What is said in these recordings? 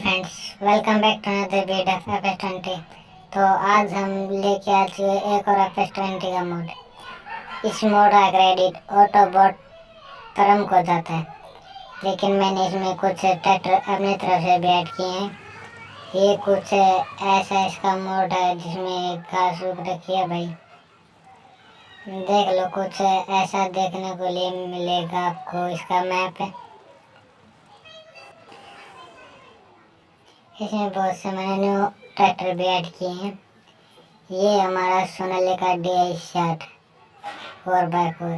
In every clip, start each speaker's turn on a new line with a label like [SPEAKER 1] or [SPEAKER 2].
[SPEAKER 1] Friends, welcome back to another video of FS20। तो आज हम लेके आ चुके एक और FS20 का मोड। इस मोड का क्रेडिट ऑटोबॉट परम को जाता है, लेकिन मैंने इसमें कुछ ट्रैक्टर अपनी तरफ से भी ऐड किए हैं। ये कुछ ऐसा इसका मोड है जिसमें घास उग रखी है भाई, देख लो। कुछ ऐसा देखने को लिए मिलेगा आपको। इसका मैप है, इसमें बहुत से मैंने न्यू ट्रैक्टर भी ऐड किए हैं। ये हमारा सोनालिका DI 60 4x4।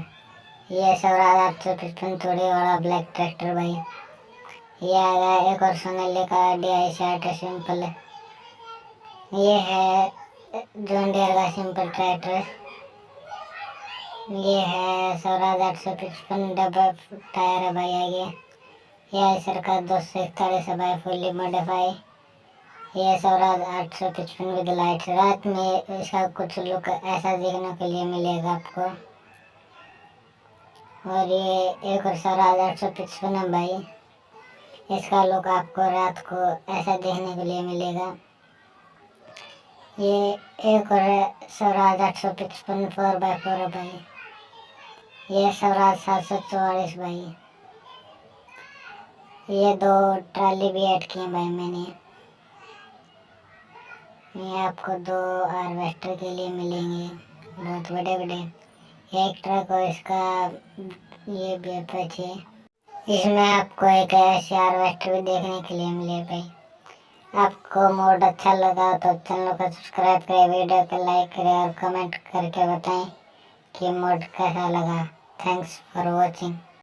[SPEAKER 1] ये स्वराज 855 थोड़ी वाला ब्लैक ट्रैक्टर भाई। ये आ गया एक और सोनालिका DI 60 सिंपल। ये है जॉन डियर का सिंपल ट्रैक्टर। ये है स्वराज 855 डबल टायर है भाई आगे। यह सरकार 241 बाई फुल्ली मॉडिफाई। ये स्वराज 855 विद लाइट्स। रात में इसका कुछ लुक ऐसा देखने के लिए मिलेगा आपको। और ये एक और स्वराज 855 है भाई, इसका लुक आपको रात को ऐसा देखने के लिए मिलेगा। ये एक और स्वराज 855 4x4 है भाई। ये स्वराज 744 भाई। ये दो ट्राली भी ऐड किए भाई मैंने। ये आपको दो हार्वेस्टर के लिए मिलेंगे, बहुत बड़े बड़े। एक ट्रक और इसका ये भी अटैच है। इसमें आपको एक ऐसे हार्वेस्टर भी देखने के लिए मिले भाई। आपको मोड अच्छा लगा तो चैनल को सब्सक्राइब करें, वीडियो को लाइक करें और कमेंट करके बताएं कि मोड कैसा लगा। Thanks for watching.